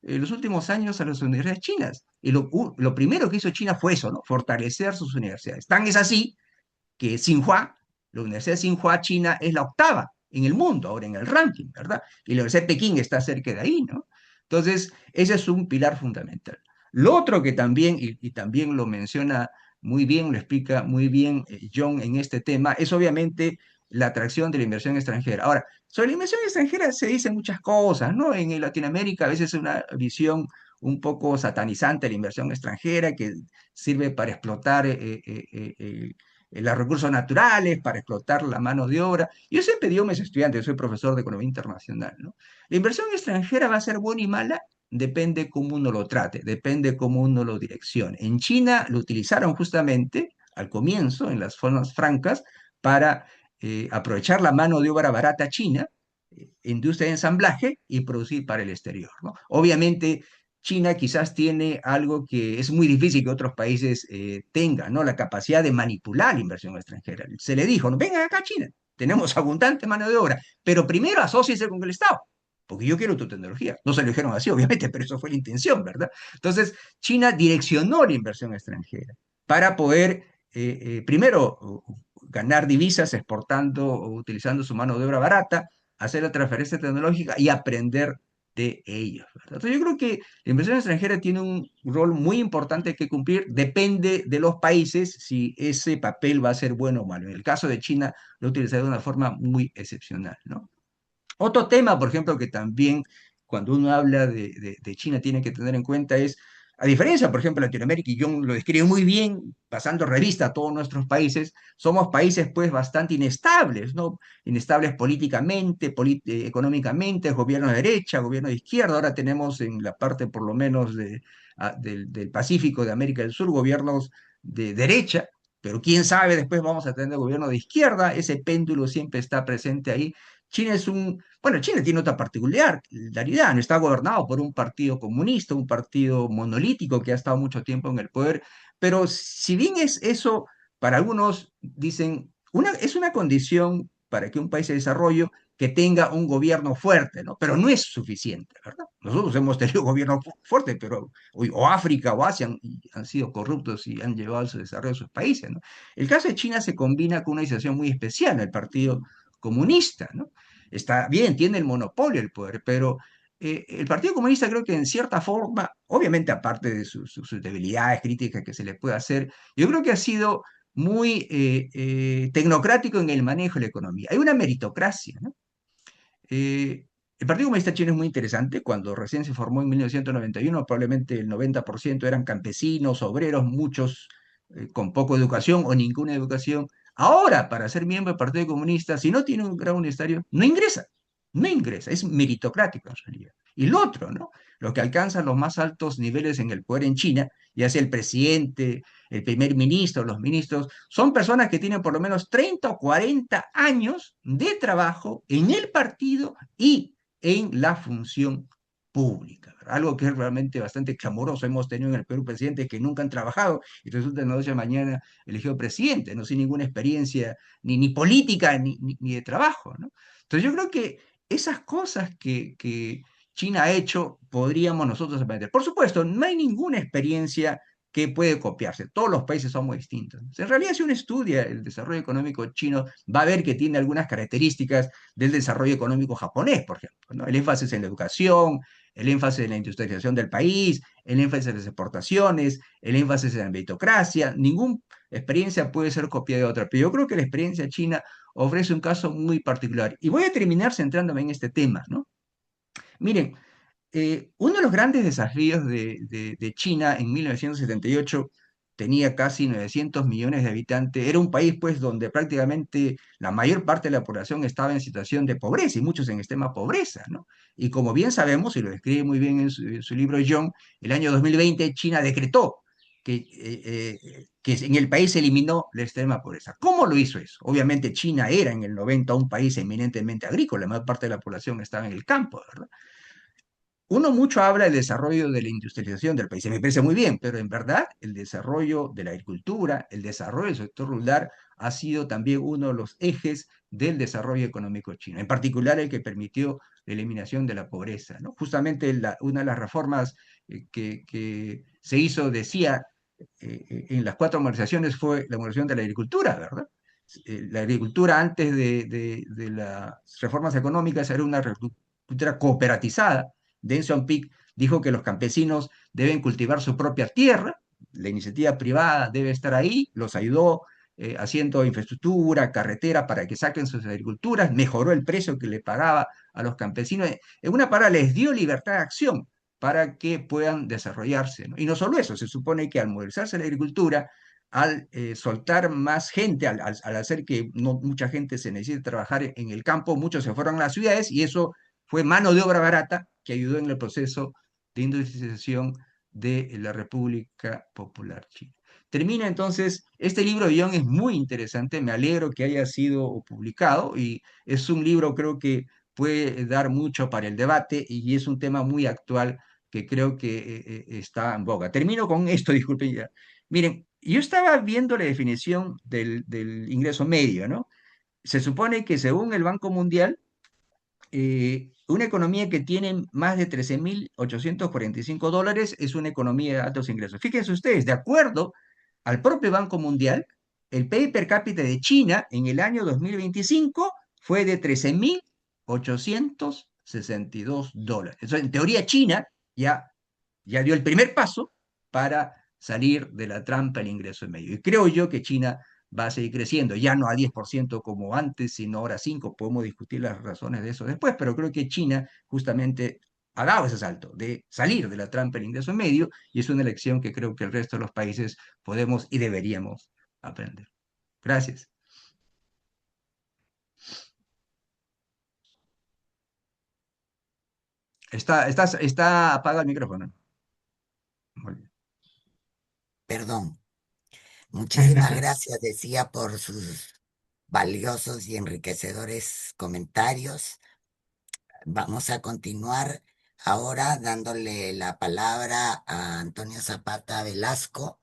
en los últimos años a las universidades chinas. Y lo primero que hizo China fue eso, ¿no? Fortalecer sus universidades. Tan es así que Tsinghua, la Universidad de Tsinghua China es la octava en el mundo, ahora en el ranking, ¿verdad? Y la Universidad de Pekín está cerca de ahí, ¿no? Entonces, ese es un pilar fundamental. Lo otro que también, y también lo menciona muy bien, lo explica muy bien John en este tema, es obviamente la atracción de la inversión extranjera. Ahora, sobre la inversión extranjera se dicen muchas cosas, ¿no? En Latinoamérica a veces es una visión un poco satanizante de la inversión extranjera que sirve para explotar los recursos naturales, para explotar la mano de obra. Yo siempre digo a mis estudiantes, yo soy profesor de economía internacional, ¿no? La inversión extranjera va a ser buena y mala, depende cómo uno lo trate, depende cómo uno lo direccione. En China lo utilizaron justamente al comienzo, en las zonas francas, para aprovechar la mano de obra barata china, industria de ensamblaje y producir para el exterior, ¿no? Obviamente, China quizás tiene algo que es muy difícil que otros países tengan, ¿no? La capacidad de manipular la inversión extranjera. Se le dijo, no, vengan acá a China, tenemos abundante mano de obra, pero primero asóciese con el Estado, porque yo quiero tu tecnología. No se lo dijeron así, obviamente, pero eso fue la intención, ¿verdad? Entonces, China direccionó la inversión extranjera para poder, primero, ganar divisas exportando o utilizando su mano de obra barata, hacer la transferencia tecnológica y aprender de ellos, ¿verdad? Entonces yo creo que la inversión extranjera tiene un rol muy importante que cumplir, depende de los países si ese papel va a ser bueno o malo. En el caso de China lo ha utilizado de una forma muy excepcional, ¿no? Otro tema, por ejemplo, que también cuando uno habla de China tiene que tener en cuenta es, a diferencia, por ejemplo, de Latinoamérica, y John lo describe muy bien, pasando revista a todos nuestros países, somos países pues bastante inestables, ¿no? Inestables políticamente, económicamente, gobierno de derecha, gobierno de izquierda, ahora tenemos en la parte por lo menos del Pacífico, de América del Sur, gobiernos de derecha, pero quién sabe, después vamos a tener gobierno de izquierda, ese péndulo siempre está presente ahí. China es un, bueno, Chile tiene otra particularidad, no está gobernado por un partido comunista, un partido monolítico que ha estado mucho tiempo en el poder, pero si bien es eso, para algunos dicen, es una condición para que un país de desarrollo que tenga un gobierno fuerte, ¿no? Pero no es suficiente, ¿verdad? Nosotros hemos tenido gobiernos fuertes, pero o África o Asia han sido corruptos y han llevado su desarrollo a sus países, ¿no? El caso de China se combina con una situación muy especial, el Partido Comunista, ¿no? Está bien, tiene el monopolio del poder, pero el Partido Comunista creo que en cierta forma, obviamente aparte de sus debilidades críticas que se le puede hacer, yo creo que ha sido muy tecnocrático en el manejo de la economía. Hay una meritocracia, ¿no? El Partido Comunista Chino es muy interesante. Cuando recién se formó en 1991, probablemente el 90% eran campesinos, obreros, muchos con poca educación o ninguna educación. Ahora, para ser miembro del Partido Comunista, si no tiene un grado universitario, no ingresa. No ingresa, es meritocrático en realidad. Y lo otro, ¿no? Los que alcanzan los más altos niveles en el poder en China, ya sea el presidente, el primer ministro, los ministros, son personas que tienen por lo menos 30 o 40 años de trabajo en el partido y en la función pública, ¿verdad? Algo que es realmente bastante clamoroso. Hemos tenido en el Perú presidentes que nunca han trabajado y resulta de la noche a mañana elegido presidente, no sin ninguna experiencia ni política ni de trabajo, ¿no? Entonces yo creo que esas cosas que China ha hecho podríamos nosotros aprender. Por supuesto, no hay ninguna experiencia que puede copiarse. Todos los países son muy distintos. En realidad, si uno estudia el desarrollo económico chino, va a ver que tiene algunas características del desarrollo económico japonés, por ejemplo, ¿no? El énfasis en la educación, el énfasis en la industrialización del país, el énfasis en las exportaciones, el énfasis en la meritocracia. Ninguna experiencia puede ser copiada de otra, pero yo creo que la experiencia china ofrece un caso muy particular. Y voy a terminar centrándome en este tema, ¿no? Miren, uno de los grandes desafíos de China en 1978 tenía casi 900 millones de habitantes. Era un país, pues, donde prácticamente la mayor parte de la población estaba en situación de pobreza y muchos en extrema pobreza, ¿no? Y como bien sabemos, y lo describe muy bien en su libro John, el año 2020 China decretó que en el país se eliminó la extrema pobreza. ¿Cómo lo hizo eso? Obviamente China era en el 90 un país eminentemente agrícola, la mayor parte de la población estaba en el campo, ¿verdad? Uno mucho habla del desarrollo de la industrialización del país, y me parece muy bien, pero en verdad el desarrollo de la agricultura, el desarrollo del sector rural ha sido también uno de los ejes del desarrollo económico chino, en particular el que permitió la eliminación de la pobreza, ¿no? Justamente una de las reformas que se hizo, decía, en las cuatro modernizaciones fue la modernización de la agricultura, ¿verdad? La agricultura antes de las reformas económicas era una agricultura cooperatizada. Deng Xiaoping dijo que los campesinos deben cultivar su propia tierra, la iniciativa privada debe estar ahí, los ayudó haciendo infraestructura, carretera para que saquen sus agriculturas, mejoró el precio que le pagaba a los campesinos. En una palabra, les dio libertad de acción para que puedan desarrollarse, ¿no? Y no solo eso, se supone que al modernizarse la agricultura, al soltar más gente, al hacer que no mucha gente se necesite trabajar en el campo, muchos se fueron a las ciudades y eso fue mano de obra barata que ayudó en el proceso de industrialización de la República Popular China. Termina entonces, este libro de Young es muy interesante, me alegro que haya sido publicado y es un libro creo que puede dar mucho para el debate y es un tema muy actual que creo que está en boga. Termino con esto, disculpen ya. Miren, yo estaba viendo la definición del ingreso medio, ¿no? Se supone que según el Banco Mundial, una economía que tiene más de 13.845 dólares es una economía de altos ingresos. Fíjense ustedes, de acuerdo al propio Banco Mundial, el PIB per cápita de China en el año 2025 fue de 13.862 dólares. Entonces, en teoría, China ya dio el primer paso para salir de la trampa del ingreso medio. Y creo yo que China va a seguir creciendo, ya no a 10% como antes, sino ahora 5%. Podemos discutir las razones de eso después, pero creo que China justamente ha dado ese salto de salir de la trampa del ingreso medio y es una lección que creo que el resto de los países podemos y deberíamos aprender. Gracias. Está apagado el micrófono. Muy bien. Perdón. Muchísimas gracias, decía, por sus valiosos y enriquecedores comentarios. Vamos a continuar ahora dándole la palabra a Antonio Zapata Velasco.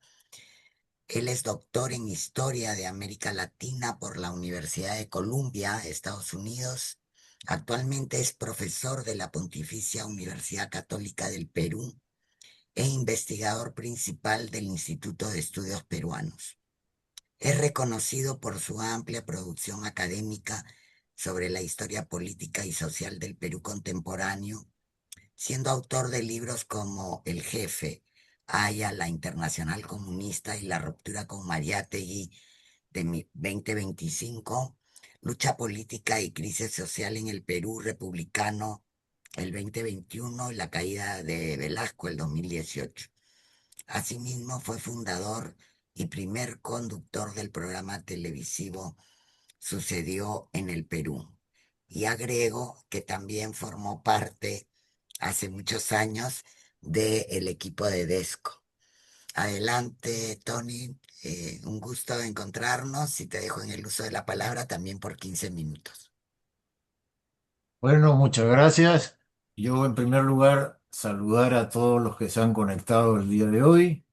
Él es doctor en Historia de América Latina por la Universidad de Columbia, Estados Unidos. Actualmente es profesor de la Pontificia Universidad Católica del Perú e investigador principal del Instituto de Estudios Peruanos. Es reconocido por su amplia producción académica sobre la historia política y social del Perú contemporáneo, siendo autor de libros como El Jefe, Haya, la Internacional Comunista y la ruptura con Mariátegui de 2025, Lucha política y crisis social en el Perú republicano el 2021 y la caída de Velasco el 2018. Asimismo, fue fundador y primer conductor del programa televisivo Sucedió en el Perú. Y agrego que también formó parte hace muchos años del equipo de Desco. Adelante, Tony. Un gusto encontrarnos y te dejo en el uso de la palabra también por 15 minutos. Bueno, muchas gracias. Yo en primer lugar saludar a todos los que se han conectado el día de hoy.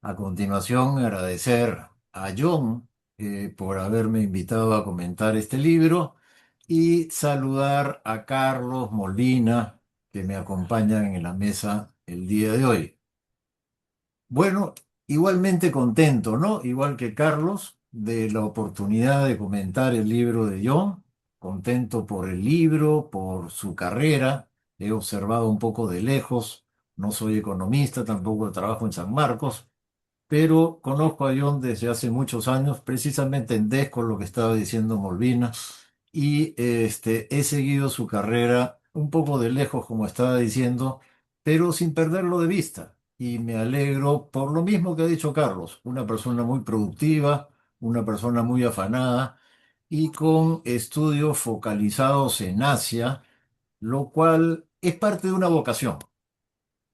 A continuación, agradecer a John por haberme invitado a comentar este libro y saludar a Carlos Molina que me acompañan en la mesa el día de hoy. Bueno, igualmente contento, ¿no? Igual que Carlos, de la oportunidad de comentar el libro de John. Contento por el libro, por su carrera. He observado un poco de lejos. No soy economista, tampoco trabajo en San Marcos, pero conozco a John desde hace muchos años, precisamente en Desco, lo que estaba diciendo Molvina, y he seguido su carrera un poco de lejos, como estaba diciendo, pero sin perderlo de vista. Y me alegro por lo mismo que ha dicho Carlos, una persona muy productiva, una persona muy afanada y con estudios focalizados en Asia, lo cual es parte de una vocación.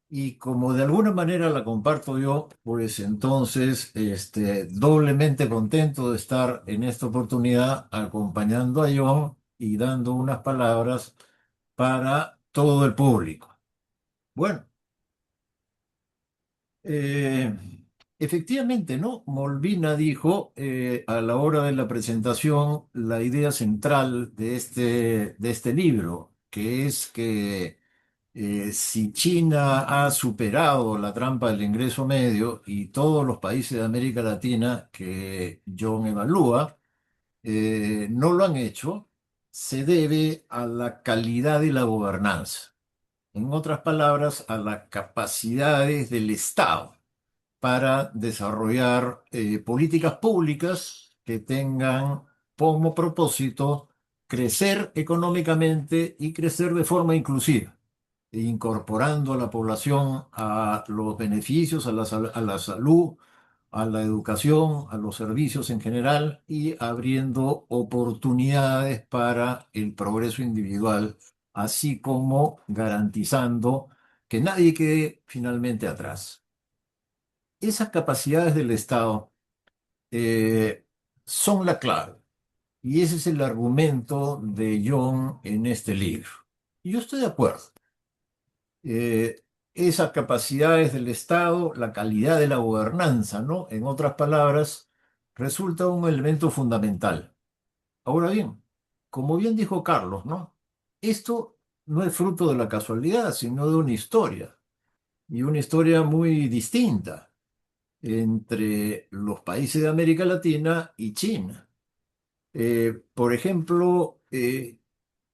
Y como de alguna manera la comparto yo, pues entonces, doblemente contento de estar en esta oportunidad acompañando a John y dando unas palabras para todo el público. Bueno, eh, efectivamente, ¿no? Molvina dijo a la hora de la presentación la idea central de este libro, que es que si China ha superado la trampa del ingreso medio y todos los países de América Latina que John evalúa no lo han hecho, se debe a la calidad de la gobernanza. En otras palabras, a las capacidades del Estado para desarrollar políticas públicas que tengan como propósito crecer económicamente y crecer de forma inclusiva, incorporando a la población a los beneficios, a la salud, a la educación, a los servicios en general y abriendo oportunidades para el progreso individual, así como garantizando que nadie quede finalmente atrás. Esas capacidades del Estado eh, son la clave. Y ese es el argumento de John en este libro. Y yo estoy de acuerdo. Esas capacidades del Estado, la calidad de la gobernanza, ¿no? En otras palabras, resulta un elemento fundamental. Ahora bien, como bien dijo Carlos, ¿no? Esto no es fruto de la casualidad, sino de una historia, y una historia muy distinta entre los países de América Latina y China. Por ejemplo,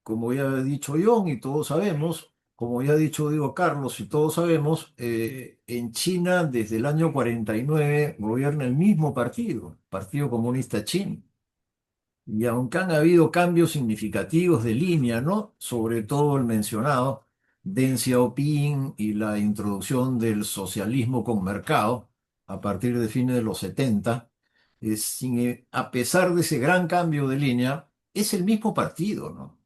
como ya ha dicho John y todos sabemos, como ya ha dicho Diego Carlos y todos sabemos, en China desde el año 49 gobierna el mismo partido, Partido Comunista Chino. Y aunque han habido cambios significativos de línea, ¿no? Sobre todo el mencionado Deng Xiaoping y la introducción del socialismo con mercado a partir de fines de los 70, a pesar de ese gran cambio de línea, es el mismo partido, ¿no?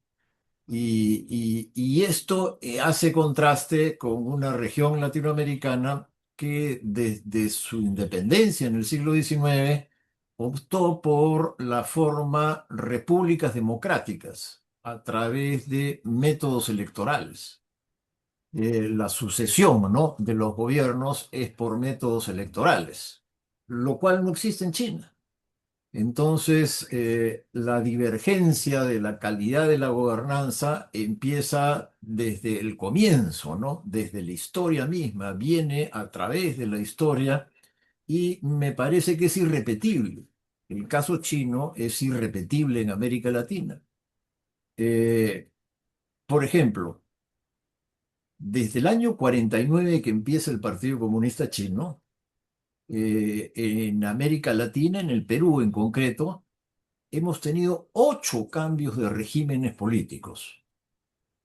Y esto hace contraste con una región latinoamericana que desde su independencia en el siglo XIX optó por la forma repúblicas democráticas a través de métodos electorales. La sucesión, ¿no? de los gobiernos es por métodos electorales, lo cual no existe en China. Entonces, la divergencia de la calidad de la gobernanza empieza desde el comienzo, ¿no? Desde la historia misma, viene a través de la historia y me parece que es irrepetible. El caso chino es irrepetible en América Latina. Eh, por ejemplo, desde el año 49 que empieza el Partido Comunista Chino, en América Latina, en el Perú en concreto, hemos tenido 8 cambios de regímenes políticos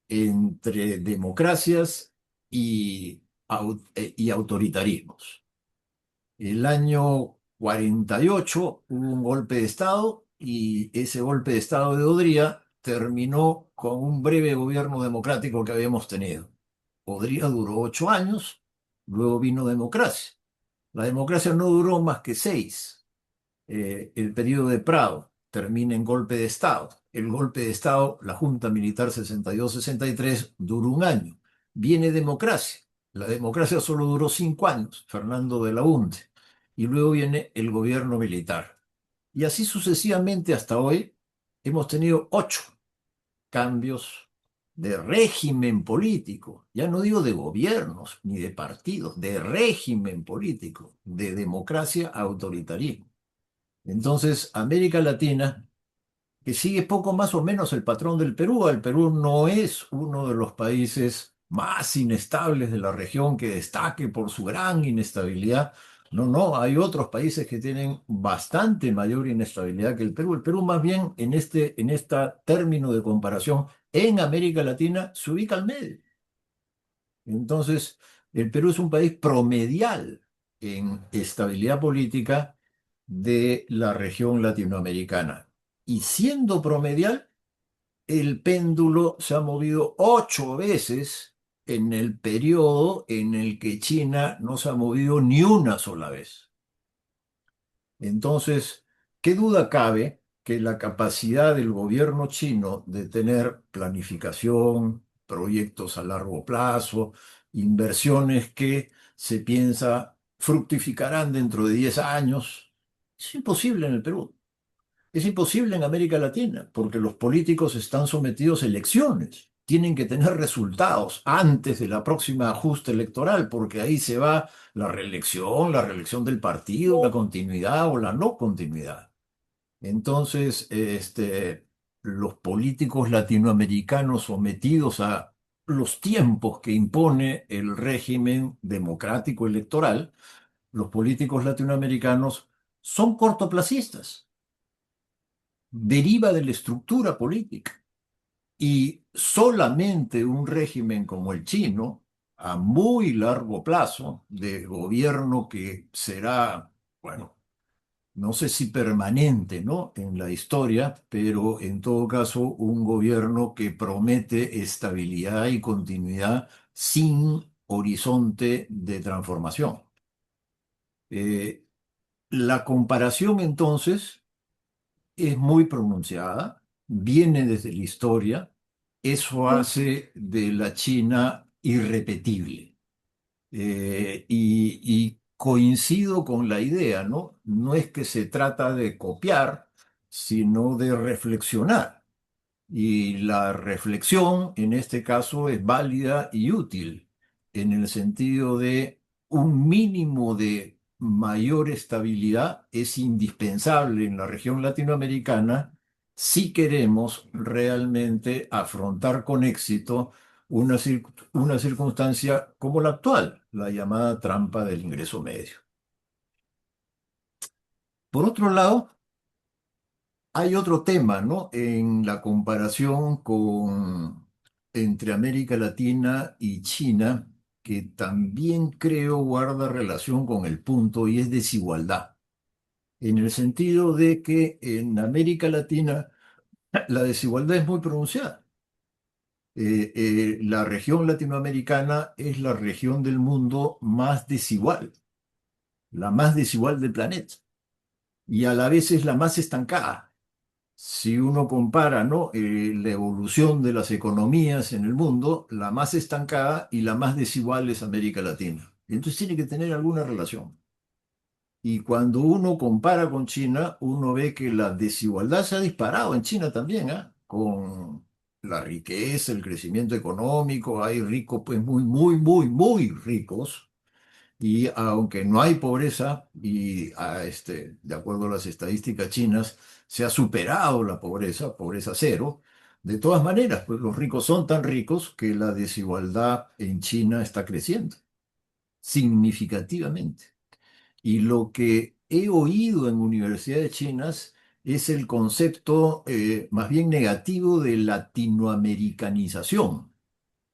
entre democracias y autoritarismos. El año 48 hubo un golpe de Estado y ese golpe de Estado de Odría terminó con un breve gobierno democrático que habíamos tenido. Odría duró 8 años, luego vino democracia. La democracia no duró más que 6. El periodo de Prado termina en golpe de Estado. El golpe de Estado, la Junta Militar 62-63, duró un año. Viene democracia. La democracia solo duró 5 años, Fernando de la Hunde. Y luego viene el gobierno militar. Y así sucesivamente hasta hoy hemos tenido 8 cambios de régimen político. Ya no digo de gobiernos ni de partidos, de régimen político, de democracia a autoritarismo. Entonces, América Latina, que sigue poco más o menos el patrón del Perú, el Perú no es uno de los países más inestables de la región que destaque por su gran inestabilidad. No, no, hay otros países que tienen bastante mayor inestabilidad que el Perú. El Perú más bien en este término de comparación en América Latina se ubica al medio. Entonces, el Perú es un país promedial en estabilidad política de la región latinoamericana. Y siendo promedial, el péndulo se ha movido 8 veces en el periodo en el que China no se ha movido ni una sola vez. Entonces, ¿qué duda cabe que la capacidad del gobierno chino de tener planificación, proyectos a largo plazo, inversiones que se piensa fructificarán dentro de 10 años. Es imposible en el Perú. Es imposible en América Latina, porque los políticos están sometidos a elecciones. Tienen que tener resultados antes de la próxima ajuste electoral, porque ahí se va la reelección del partido, la continuidad o la no continuidad. Entonces, los políticos latinoamericanos sometidos a los tiempos que impone el régimen democrático electoral, los políticos latinoamericanos son cortoplacistas, deriva de la estructura política. Y solamente un régimen como el chino, a muy largo plazo, de gobierno que será, bueno, no sé si permanente, ¿no? En la historia, pero en todo caso un gobierno que promete estabilidad y continuidad sin horizonte de transformación. Eh, la comparación entonces es muy pronunciada, viene desde la historia, eso hace de la China irrepetible. Y coincido con la idea, ¿no? No es que se trata de copiar, sino de reflexionar. Y la reflexión, en este caso, es válida y útil, en el sentido de un mínimo de mayor estabilidad es indispensable en la región latinoamericana si queremos realmente afrontar con éxito una circunstancia como la actual, la llamada trampa del ingreso medio. Por otro lado, hay otro tema, ¿no? En la comparación entre América Latina y China, que también creo guarda relación con el punto y es desigualdad. En el sentido de que en América Latina la desigualdad es muy pronunciada. La región latinoamericana es la región del mundo más desigual, la más desigual del planeta, y a la vez es la más estancada. Si uno compara, ¿no? La evolución de las economías en el mundo, la más estancada y la más desigual es América Latina. Entonces tiene que tener alguna relación. Y cuando uno compara con China, uno ve que la desigualdad se ha disparado en China también, ¿ah? Con la riqueza, el crecimiento económico, hay ricos, pues muy, muy, muy, muy ricos. Y aunque no hay pobreza, y de acuerdo a las estadísticas chinas, se ha superado la pobreza, pobreza cero, de todas maneras, pues los ricos son tan ricos que la desigualdad en China está creciendo significativamente. Y lo que he oído en universidades chinas es el concepto más bien negativo de latinoamericanización,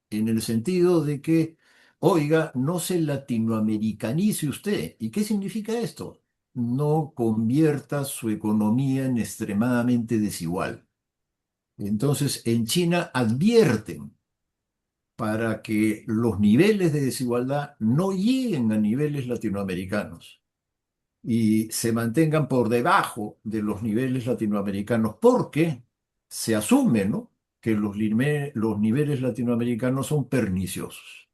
en el sentido de que, oiga, no se latinoamericanice usted. ¿Y qué significa esto? No convierta su economía en extremadamente desigual. Entonces, en China advierten para que los niveles de desigualdad no lleguen a niveles latinoamericanos y se mantengan por debajo de los niveles latinoamericanos, porque se asume, ¿no? Que los niveles latinoamericanos son perniciosos.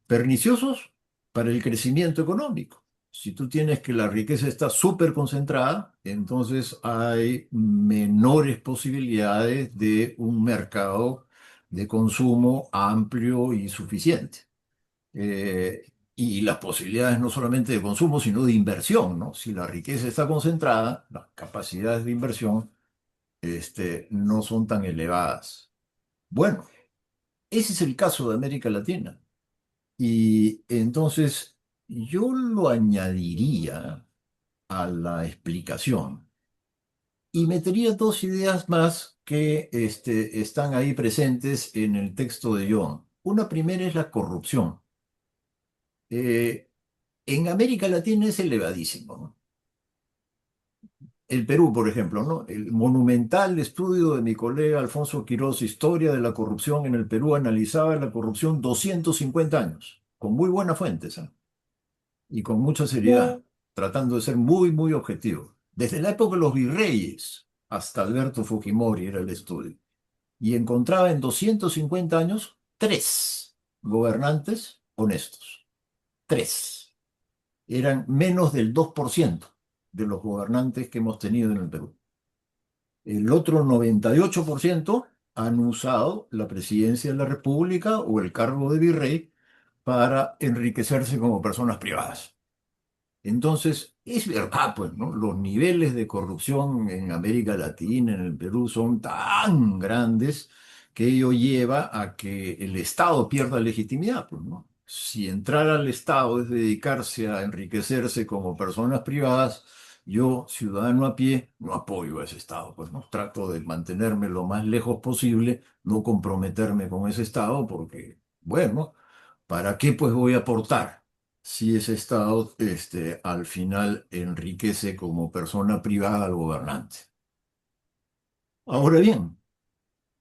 Perniciosos para el crecimiento económico. Si tú tienes que la riqueza está súper concentrada, entonces hay menores posibilidades de un mercado de consumo amplio y suficiente. Y las posibilidades no solamente de consumo, sino de inversión, ¿no? Si la riqueza está concentrada, las capacidades de inversión, no son tan elevadas. Bueno, ese es el caso de América Latina. Y entonces yo lo añadiría a la explicación y metería dos ideas más que están ahí presentes en el texto de John. Una primera es la corrupción. Eh, en América Latina es elevadísimo, ¿no? El Perú, por ejemplo, ¿no? El monumental estudio de mi colega Alfonso Quirós, Historia de la corrupción en el Perú, analizaba la corrupción 250 años, con muy buenas fuentes, ¿ah? Y con mucha seriedad, tratando de ser muy, muy objetivo. Desde la época de los virreyes hasta Alberto Fujimori era el estudio. Y encontraba en 250 años tres gobernantes honestos. Tres. eran menos del 2% de los gobernantes que hemos tenido en el Perú. El otro 98% han usado la presidencia de la República o el cargo de virrey para enriquecerse como personas privadas. Entonces, es verdad, pues, ¿no? Los niveles de corrupción en América Latina, en el Perú, son tan grandes que ello lleva a que el Estado pierda legitimidad, pues, ¿no? Si entrar al Estado es dedicarse a enriquecerse como personas privadas, yo, ciudadano a pie, no apoyo a ese Estado, pues, ¿no? Trato de mantenerme lo más lejos posible, no comprometerme con ese Estado, porque, bueno, ¿para qué pues voy a aportar si ese Estado al final enriquece como persona privada al gobernante? Ahora bien,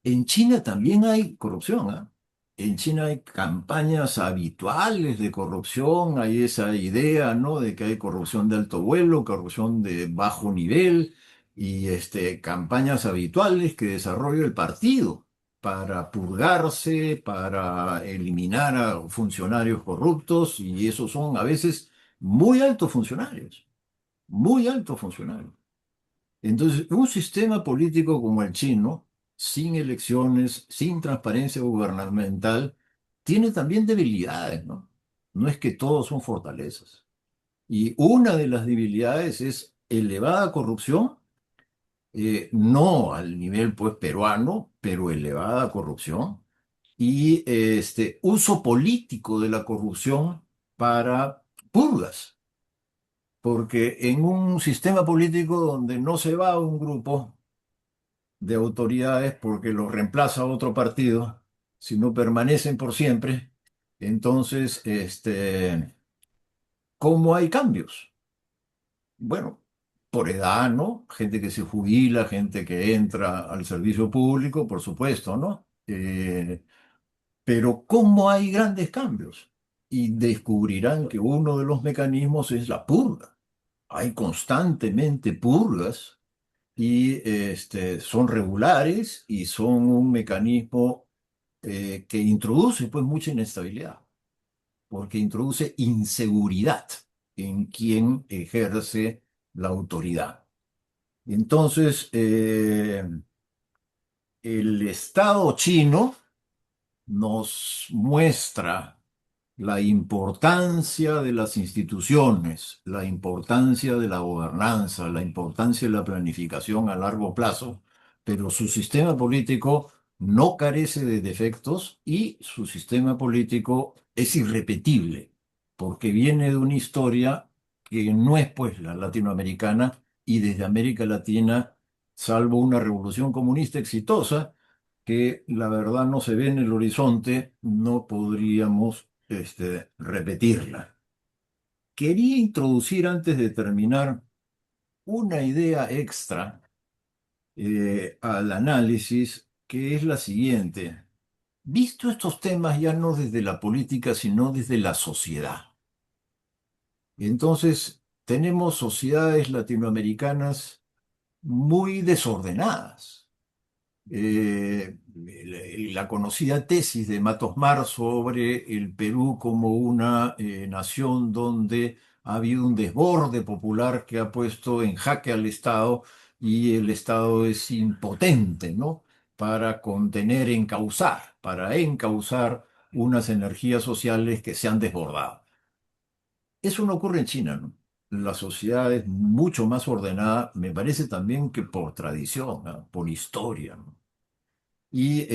en China también hay corrupción, ¿ah? En China hay campañas habituales de corrupción, hay esa idea, ¿no? De que hay corrupción de alto vuelo, corrupción de bajo nivel y campañas habituales que desarrolla el partido para purgarse, para eliminar a funcionarios corruptos y esos son a veces muy altos funcionarios. Entonces, un sistema político como el chino, sin elecciones, sin transparencia gubernamental, tiene también debilidades, ¿no? No es que todos son fortalezas. Y una de las debilidades es elevada corrupción, no al nivel pues peruano, pero elevada corrupción, y uso político de la corrupción para purgas. Porque en un sistema político donde no se va a un grupo, de autoridades porque los reemplaza otro partido, si no permanecen por siempre. Entonces, ¿cómo hay cambios? Bueno, por edad, ¿no? Gente que se jubila, gente que entra al servicio público, por supuesto, ¿no? Pero ¿cómo hay grandes cambios? Y descubrirán que uno de los mecanismos es la purga. Hay constantemente purgas y son regulares y son un mecanismo que introduce pues mucha inestabilidad, porque introduce inseguridad en quien ejerce la autoridad. Entonces, el Estado chino nos muestra la importancia de las instituciones, la importancia de la gobernanza, la importancia de la planificación a largo plazo, pero su sistema político no carece de defectos y su sistema político es irrepetible, porque viene de una historia que no es pues la latinoamericana y desde América Latina, salvo una revolución comunista exitosa, que la verdad no se ve en el horizonte, no podríamos repetirla. Quería introducir antes de terminar una idea extra al análisis, que es la siguiente. Visto estos temas ya no desde la política, sino desde la sociedad. Entonces, tenemos sociedades latinoamericanas muy desordenadas. La conocida tesis de Matos Mar sobre el Perú como una nación donde ha habido un desborde popular que ha puesto en jaque al Estado y el Estado es impotente, ¿no? Para contener, para encauzar unas energías sociales que se han desbordado. Eso no ocurre en China, ¿no? La sociedad es mucho más ordenada, me parece también que por tradición, ¿no? Por historia, ¿no? Y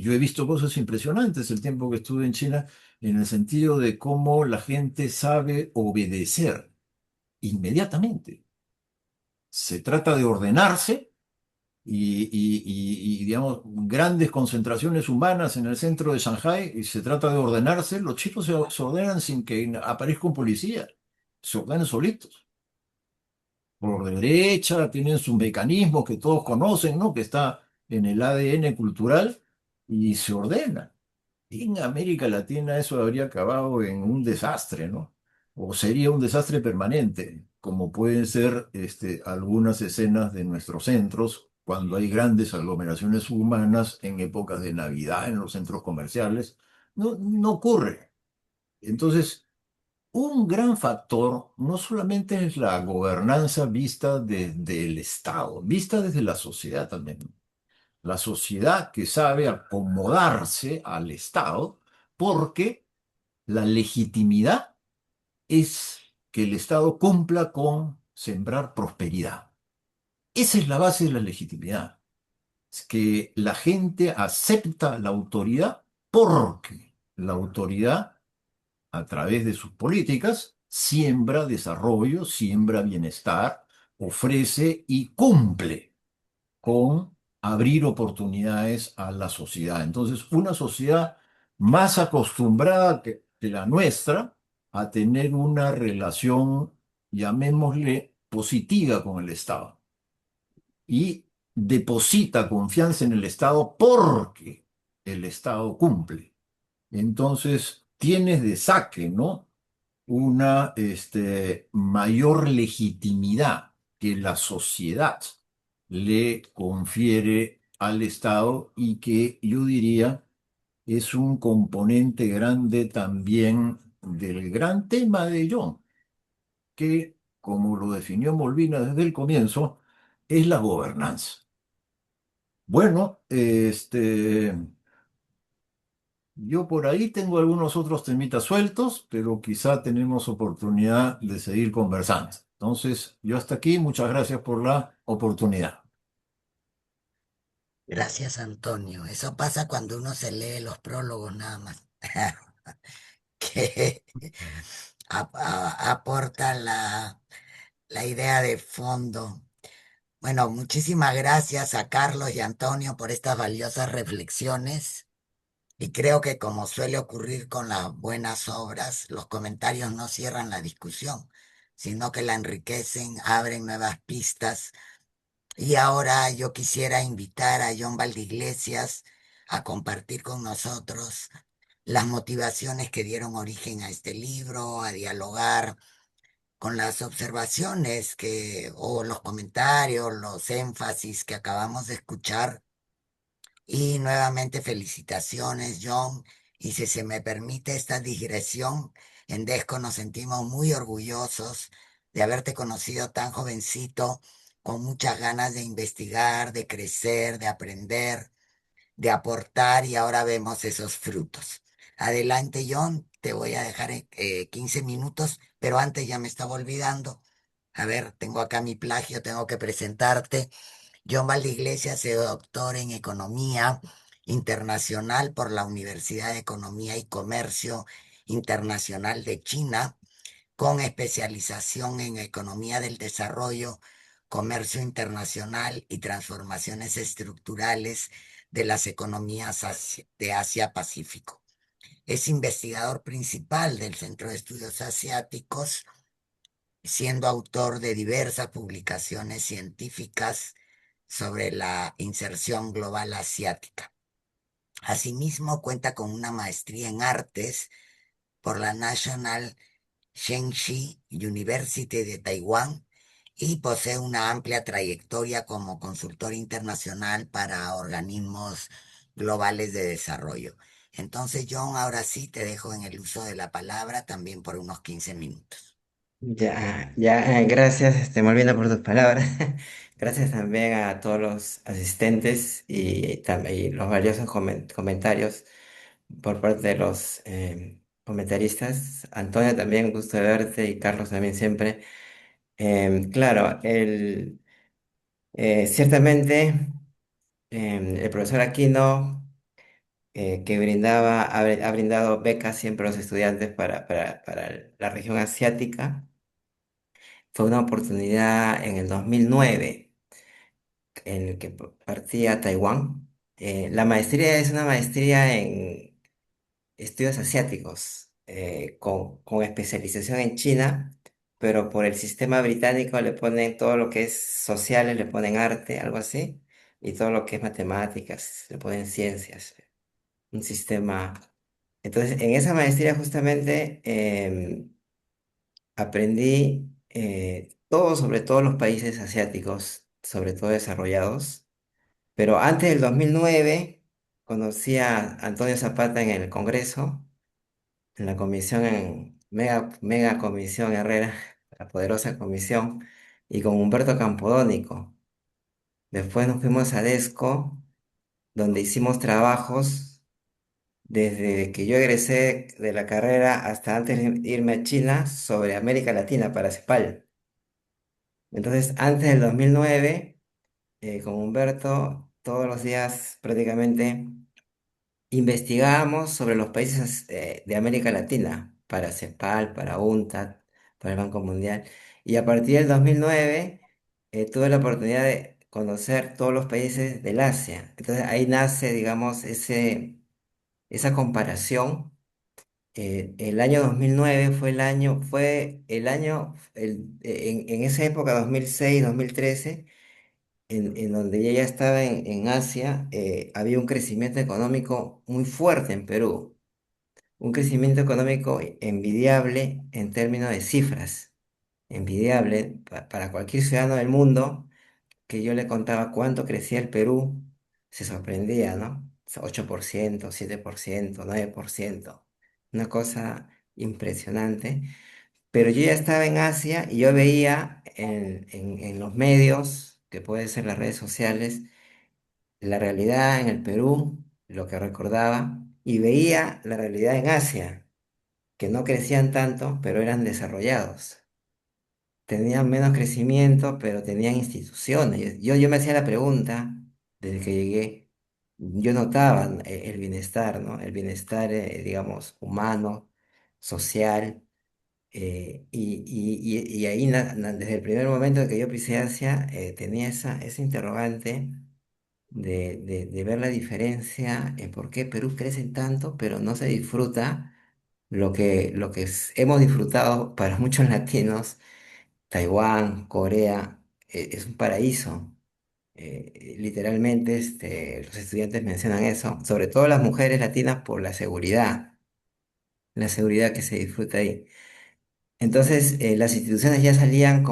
yo he visto cosas impresionantes el tiempo que estuve en China, en el sentido de cómo la gente sabe obedecer inmediatamente. Se trata de ordenarse digamos, grandes concentraciones humanas en el centro de Shanghái, y se trata de ordenarse. Los chicos se ordenan sin que aparezca un policía, se ordenan solitos. Por derecha, tienen sus mecanismos que todos conocen, ¿no? Que está en el ADN cultural y se ordena. En América Latina eso habría acabado en un desastre, ¿no? O sería un desastre permanente, como pueden ser algunas escenas de nuestros centros cuando hay grandes aglomeraciones humanas en épocas de Navidad en los centros comerciales. No, no ocurre. Entonces, un gran factor no solamente es la gobernanza vista desde el Estado, vista desde la sociedad también. La sociedad que sabe acomodarse al Estado porque la legitimidad es que el Estado cumpla con sembrar prosperidad. Esa es la base de la legitimidad. Es que la gente acepta la autoridad porque la autoridad, a través de sus políticas, siembra desarrollo, siembra bienestar, ofrece y cumple con abrir oportunidades a la sociedad. Entonces, una sociedad más acostumbrada que la nuestra a tener una relación, llamémosle, positiva con el Estado y deposita confianza en el Estado porque el Estado cumple. Entonces, tienes de saque, ¿no? Una mayor legitimidad que la sociedad le confiere al Estado y que yo diría es un componente grande también del gran tema de John, que, como lo definió Molina desde el comienzo, es la gobernanza. Bueno, yo por ahí tengo algunos otros temitas sueltos, pero quizá tenemos oportunidad de seguir conversando. Entonces, yo hasta aquí, muchas gracias por la oportunidad. Gracias, Antonio. Eso pasa cuando uno se lee los prólogos nada más, que aporta la idea de fondo. Bueno, muchísimas gracias a Carlos y Antonio por estas valiosas reflexiones. Y creo que como suele ocurrir con las buenas obras, los comentarios no cierran la discusión, sino que la enriquecen, abren nuevas pistas. Y ahora yo quisiera invitar a John Valdeiglesias a compartir con nosotros las motivaciones que dieron origen a este libro, a dialogar con las observaciones o los comentarios, los énfasis que acabamos de escuchar. Y nuevamente felicitaciones, John. Y si se me permite esta digresión, en Desco nos sentimos muy orgullosos de haberte conocido tan jovencito, con muchas ganas de investigar, de crecer, de aprender, de aportar y ahora vemos esos frutos. Adelante, John, te voy a dejar 15 minutos, pero antes ya me estaba olvidando. A ver, tengo acá mi plagio, tengo que presentarte. John Valdeiglesias se doctor en Economía Internacional por la Universidad de Economía y Comercio Internacional de China, con especialización en Economía del Desarrollo, Comercio Internacional y Transformaciones Estructurales de las Economías de Asia-Pacífico. Es investigador principal del Centro de Estudios Asiáticos, siendo autor de diversas publicaciones científicas sobre la inserción global asiática. Asimismo, cuenta con una maestría en artes por la National Shenxi University de Taiwán y posee una amplia trayectoria como consultor internacional para organismos globales de desarrollo. Entonces, John, ahora sí te dejo en el uso de la palabra también por unos 15 minutos. Ya, ya, gracias, Molina, por tus palabras. Gracias también a todos los asistentes y también los valiosos comentarios por parte de los comentaristas. Antonio, también un gusto de verte y Carlos también siempre. Claro, ciertamente el profesor Aquino, que ha brindado becas siempre a los estudiantes para la región asiática. Fue una oportunidad en el 2009 en el que partí a Taiwán. La maestría es una maestría en estudios asiáticos, con especialización en China, pero por el sistema británico le ponen todo lo que es sociales, le ponen arte, algo así, y todo lo que es matemáticas, le ponen ciencias, un sistema. Entonces, en esa maestría justamente aprendí todo sobre todos los países asiáticos, sobre todo desarrollados. Pero antes del 2009 conocí a Antonio Zapata en el Congreso, en la Comisión mega comisión Herrera, la poderosa comisión, y con Humberto Campodónico. Después nos fuimos a Desco, donde hicimos trabajos desde que yo egresé de la carrera hasta antes de irme a China sobre América Latina para CEPAL. Entonces, antes del 2009, con Humberto, todos los días prácticamente investigábamos sobre los países de América Latina, para CEPAL, para UNCTAD, para el Banco Mundial. Y a partir del 2009 tuve la oportunidad de conocer todos los países del Asia. Entonces ahí nace, digamos, esa comparación. El año 2009 en esa época, 2006, 2013, en donde ella ya estaba en Asia, había un crecimiento económico muy fuerte en Perú, un crecimiento económico envidiable en términos de cifras, envidiable para cualquier ciudadano del mundo que yo le contaba cuánto crecía el Perú, se sorprendía, ¿no? 8%, 7%, 9%, una cosa impresionante. Pero yo ya estaba en Asia y yo veía en los medios, que pueden ser las redes sociales, la realidad en el Perú, lo que recordaba, y veía la realidad en Asia, que no crecían tanto, pero eran desarrollados. Tenían menos crecimiento, pero tenían instituciones. Yo me hacía la pregunta, desde que llegué, yo notaba el bienestar, ¿no? El bienestar, digamos, humano, social. Y ahí, desde el primer momento que yo pisé Asia, tenía esa interrogante de ver la diferencia en por qué Perú crece tanto, pero no se disfruta hemos disfrutado para muchos latinos. Taiwán, Corea, es un paraíso. Literalmente, los estudiantes mencionan eso, sobre todo las mujeres latinas por la seguridad que se disfruta ahí. Entonces, las instituciones ya salían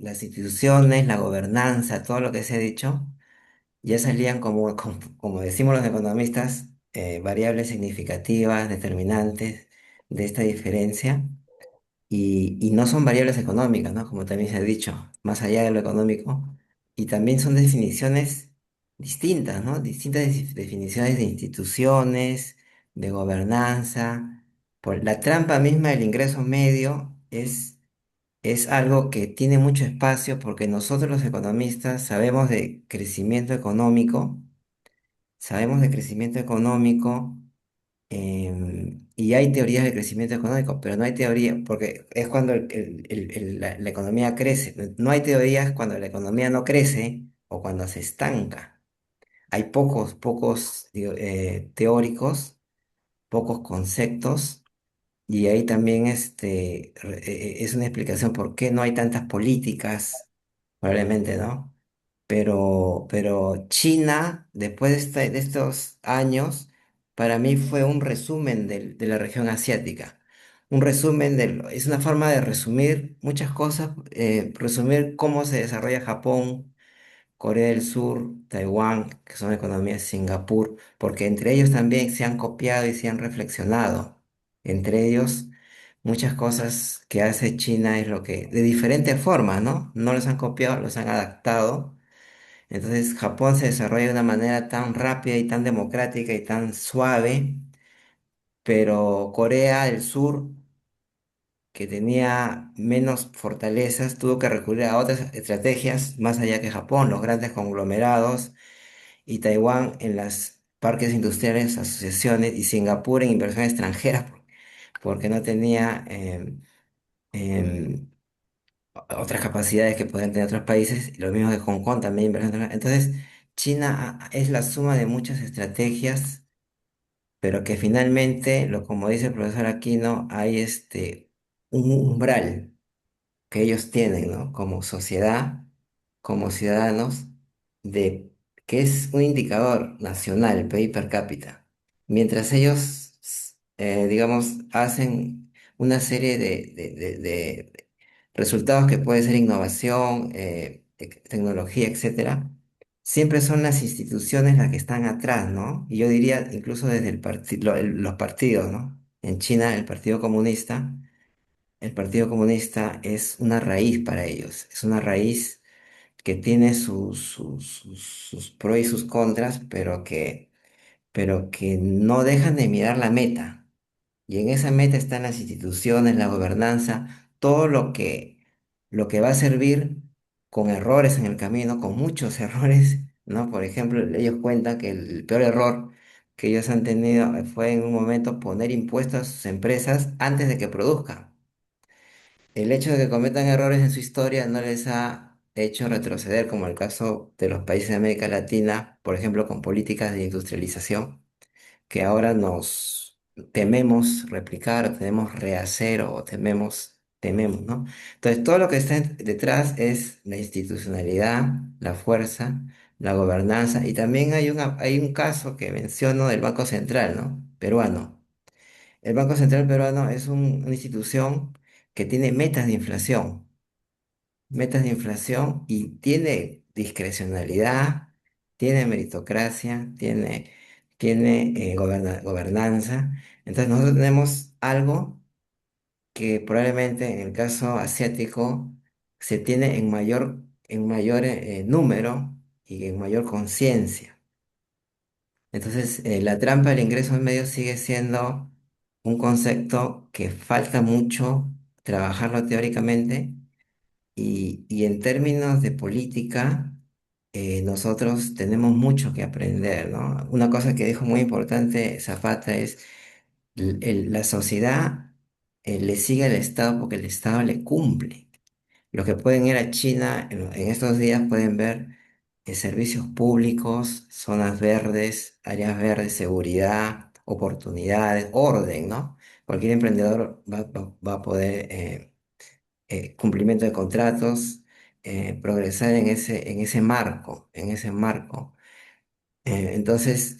las instituciones, la gobernanza, todo lo que se ha dicho, ya salían como decimos los economistas, variables significativas, determinantes de esta diferencia. Y no son variables económicas, ¿no? Como también se ha dicho, más allá de lo económico. Y también son definiciones distintas, ¿no? Distintas definiciones de instituciones, de gobernanza. La trampa misma del ingreso medio es algo que tiene mucho espacio porque nosotros los economistas sabemos de crecimiento económico. Y hay teorías de crecimiento económico, pero no hay teoría, porque es cuando la economía crece. No hay teorías cuando la economía no crece o cuando se estanca. Hay pocos digo, teóricos, pocos conceptos, y ahí también es una explicación por qué no hay tantas políticas, probablemente, ¿no? Pero China, después de estos años, para mí fue un resumen de la región asiática. Un resumen es una forma de resumir muchas cosas, resumir cómo se desarrolla Japón, Corea del Sur, Taiwán, que son economías, Singapur, porque entre ellos también se han copiado y se han reflexionado. Entre ellos, muchas cosas que hace China es lo que, de diferentes formas, ¿no? No los han copiado, los han adaptado. Entonces Japón se desarrolla de una manera tan rápida y tan democrática y tan suave, pero Corea del Sur, que tenía menos fortalezas, tuvo que recurrir a otras estrategias más allá que Japón, los grandes conglomerados, y Taiwán en las parques industriales, asociaciones, y Singapur en inversión extranjera, porque no tenía em, otras capacidades que pueden tener otros países, y lo mismo que Hong Kong también inversión extranjera. Entonces, China es la suma de muchas estrategias, pero que finalmente, como dice el profesor Aquino, hay un umbral que ellos tienen, ¿no? Como sociedad, como ciudadanos, de, que es un indicador nacional, PIB per cápita. Mientras ellos, digamos, hacen una serie de resultados que puede ser innovación, tecnología, etcétera, siempre son las instituciones las que están atrás, ¿no? Y yo diría incluso desde los partidos, ¿no? En China, el Partido Comunista el Partido Comunista es una raíz para ellos, es una raíz que tiene sus pros y sus contras, pero que no dejan de mirar la meta. Y en esa meta están las instituciones, la gobernanza, todo lo que va a servir con errores en el camino, con muchos errores, ¿no? Por ejemplo, ellos cuentan que el peor error que ellos han tenido fue en un momento poner impuestos a sus empresas antes de que produzcan. El hecho de que cometan errores en su historia no les ha hecho retroceder, como el caso de los países de América Latina, por ejemplo, con políticas de industrialización que ahora nos tememos replicar, o tememos rehacer, o tememos, ¿no? Entonces, todo lo que está detrás es la institucionalidad, la fuerza, la gobernanza, y también hay un caso que menciono del Banco Central, ¿no? Peruano. El Banco Central peruano es una institución que tiene metas de inflación y tiene discrecionalidad, tiene meritocracia, tiene gobernanza. Entonces nosotros tenemos algo que probablemente en el caso asiático se tiene en mayor número y en mayor conciencia. Entonces la trampa del ingreso al medio sigue siendo un concepto que falta mucho trabajarlo teóricamente y en términos de política, nosotros tenemos mucho que aprender, ¿no? Una cosa que dijo muy importante Zapata es, la sociedad le sigue al Estado porque el Estado le cumple. Los que pueden ir a China en estos días pueden ver servicios públicos, zonas verdes, áreas verdes, seguridad, oportunidades, orden, ¿no? Cualquier emprendedor va a poder cumplimiento de contratos, progresar en ese marco, en ese marco. Entonces,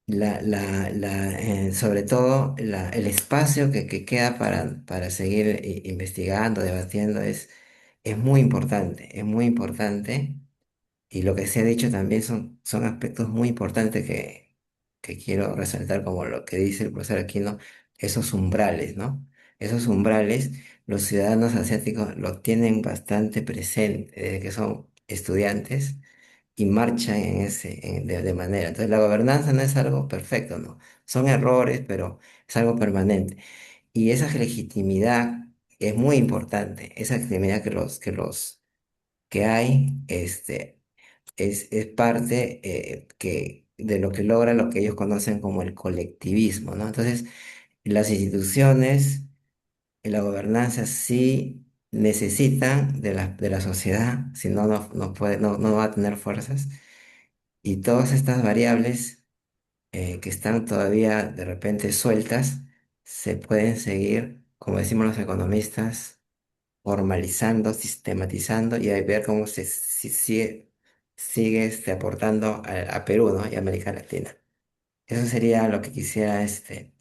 sobre todo, el espacio que queda para seguir investigando, debatiendo, es muy importante, es muy importante. Y lo que se ha dicho también son aspectos muy importantes que quiero resaltar, como lo que dice el profesor Aquino, esos umbrales, ¿no? Esos umbrales, los ciudadanos asiáticos los tienen bastante presente desde que son estudiantes y marchan de manera. Entonces, la gobernanza no es algo perfecto, ¿no? Son errores, pero es algo permanente. Y esa legitimidad es muy importante, esa legitimidad que hay, es parte de lo que logra lo que ellos conocen como el colectivismo, ¿no? Entonces, las instituciones y la gobernanza sí necesitan de la sociedad, si no, no va a tener fuerzas. Y todas estas variables que están todavía de repente sueltas, se pueden seguir, como decimos los economistas, formalizando, sistematizando y ahí ver cómo sigue aportando a Perú, ¿no? Y a América Latina. Eso sería lo que quisiera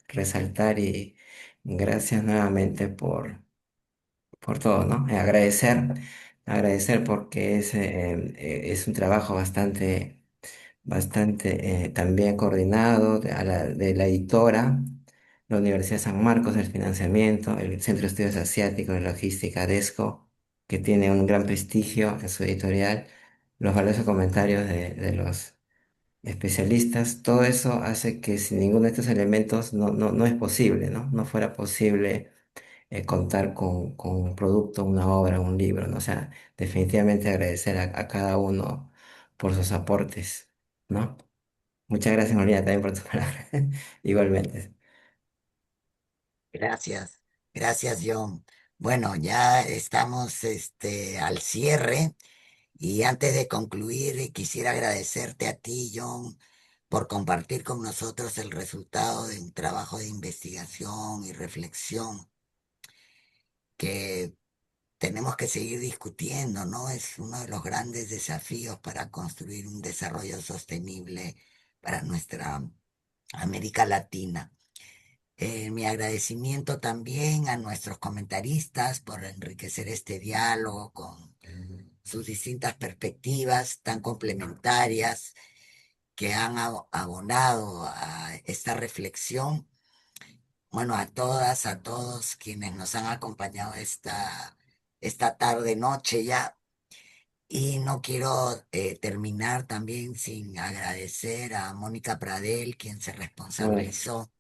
resaltar y gracias nuevamente por todo, ¿no? Agradecer porque es un trabajo bastante también coordinado de la editora, la Universidad de San Marcos, el financiamiento, el Centro de Estudios Asiáticos y Logística DESCO, que tiene un gran prestigio en su editorial, los valiosos comentarios de los especialistas, todo eso hace que sin ninguno de estos elementos no es posible, ¿no? No fuera posible contar con un producto, una obra, un libro, ¿no? O sea, definitivamente agradecer a cada uno por sus aportes, ¿no? Muchas gracias, Molina, también por tu palabra. Igualmente. Gracias, gracias, John. Bueno, ya estamos al cierre y antes de concluir, quisiera agradecerte a ti, John, por compartir con nosotros el resultado de un trabajo de investigación y reflexión que tenemos que seguir discutiendo, ¿no? Es uno de los grandes desafíos para construir un desarrollo sostenible para nuestra América Latina. Mi agradecimiento también a nuestros comentaristas por enriquecer este diálogo con sus distintas perspectivas tan complementarias que han abonado a esta reflexión. bueno, a todas, a todos quienes nos han acompañado esta tarde, noche ya. Y no quiero terminar también sin agradecer a Mónica Pradel, quien se Uy, responsabilizó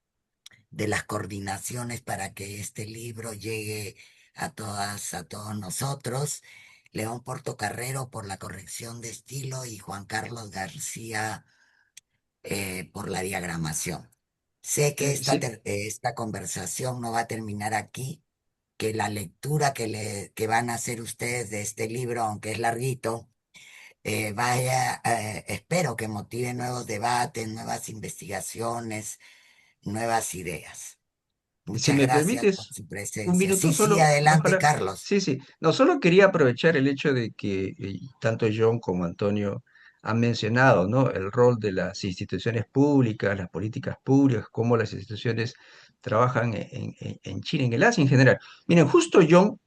de las coordinaciones para que este libro llegue a todas, a todos nosotros. León Portocarrero por la corrección de estilo y Juan Carlos García por la diagramación. Sé que Sí, esta conversación no va a terminar aquí, que la lectura que van a hacer ustedes de este libro, aunque es larguito, espero que motive nuevos debates, nuevas investigaciones, nuevas ideas. si Muchas me gracias por permites su un presencia. minuto Sí, sí, solo, adelante, ojalá. Carlos. Sí, sí. No, solo quería aprovechar el hecho de que tanto John como Antonio han mencionado, ¿no? El rol de las instituciones públicas, las políticas públicas, cómo las instituciones trabajan en China, en el Asia en general. Miren, justo John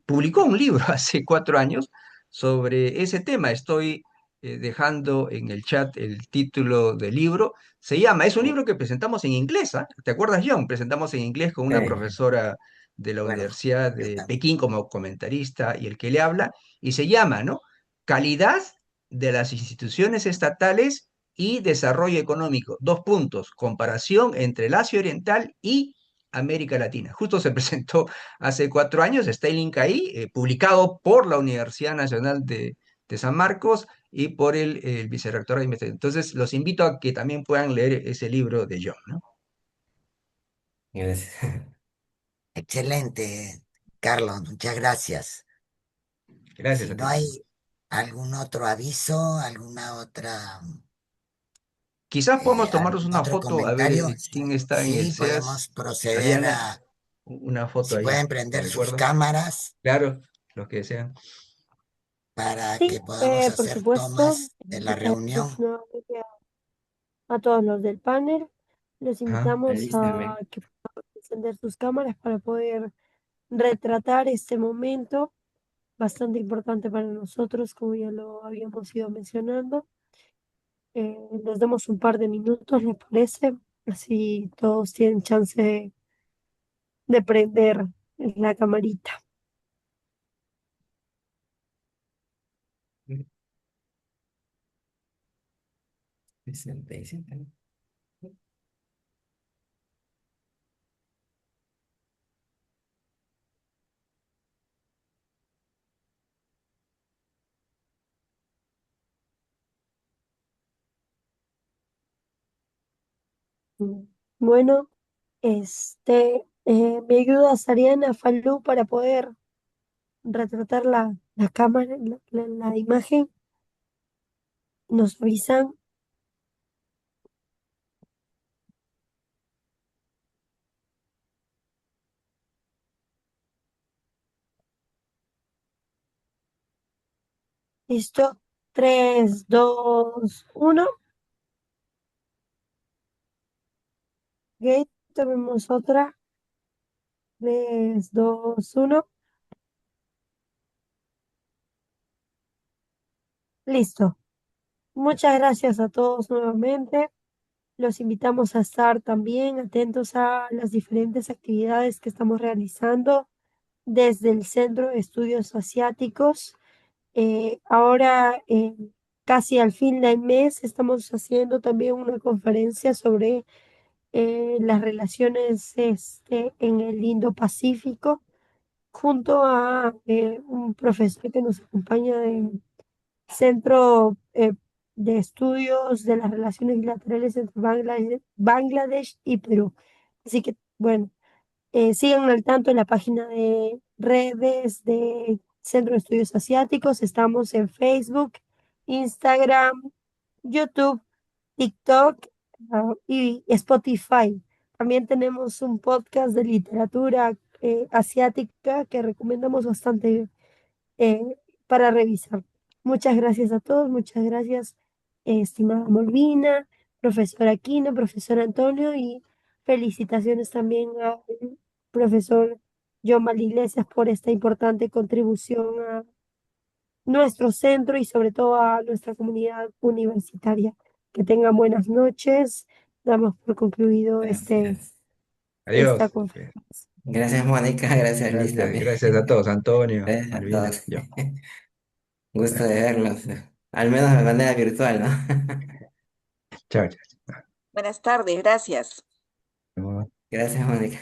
publicó un libro hace 4 años sobre ese tema. Estoy dejando en el chat el título del libro. Es un libro que presentamos en inglés, ¿ah? ¿Te acuerdas, John? Presentamos en inglés con una sí. profesora de la Acuerdo, Universidad yo de también. Pekín como comentarista y el que le habla, y se llama, ¿no? Calidad de las instituciones estatales y desarrollo económico. Dos puntos, comparación entre el Asia Oriental y América Latina. Justo se presentó hace 4 años, está el link ahí, publicado por la Universidad Nacional de San Marcos y por el vicerrector de investigación. Entonces, los invito a que también puedan leer ese libro de John, ¿no? Gracias. Excelente, Carlos, muchas gracias. Gracias Si a no ti. hay algún otro aviso, alguna otra, Quizás podamos tomarnos algún una otro foto, a ver comentario, quién está en el sí, SEAS. podemos proceder Ariana, a, una foto si ahí, pueden ¿te prender sus recuerdas? cámaras Claro, los que desean. para Sí, que podamos por hacer supuesto, tomas de la invitarlos reunión. nuevamente a todos los del panel. Los Ajá. invitamos a Alístame. que puedan encender sus cámaras para poder retratar este momento bastante importante para nosotros, como ya lo habíamos ido mencionando. Les damos un par de minutos, ¿les parece? Así todos tienen chance de prender la camarita. 67, ¿no? Bueno, ¿me ayudas, Ariana Falú, para poder retratar la cámara, la imagen? Nos avisan. Listo. 3, 2, 1. Ok, tomemos otra. 3, 2, 1. Listo. Muchas gracias a todos nuevamente. Los invitamos a estar también atentos a las diferentes actividades que estamos realizando desde el Centro de Estudios Asiáticos. Ahora, casi al fin del mes, estamos haciendo también una conferencia sobre las relaciones en el Indo-Pacífico, junto a un profesor que nos acompaña del Centro de Estudios de las Relaciones Bilaterales entre Bangladesh y Perú. Así que, bueno, sigan al tanto en la página de redes de Centro de Estudios Asiáticos. Estamos en Facebook, Instagram, YouTube, TikTok, y Spotify. También tenemos un podcast de literatura asiática que recomendamos bastante eh, para revisar. Muchas gracias a todos, muchas gracias, estimada Molvina, profesor Aquino, profesor Antonio, y felicitaciones también al profesor John Iglesias por esta importante contribución a nuestro centro y sobre todo a nuestra comunidad universitaria. Que tengan buenas noches. Damos por concluido este Gracias. esta Adiós. conferencia. Gracias, Mónica. Gracias, Liz, Gracias, también. gracias a todos, Antonio, Gracias a Malvina, todos. yo. Gusto de verlos. Al menos de manera virtual, ¿no? Chao, chao. Buenas tardes, gracias. Chao. Gracias, Mónica.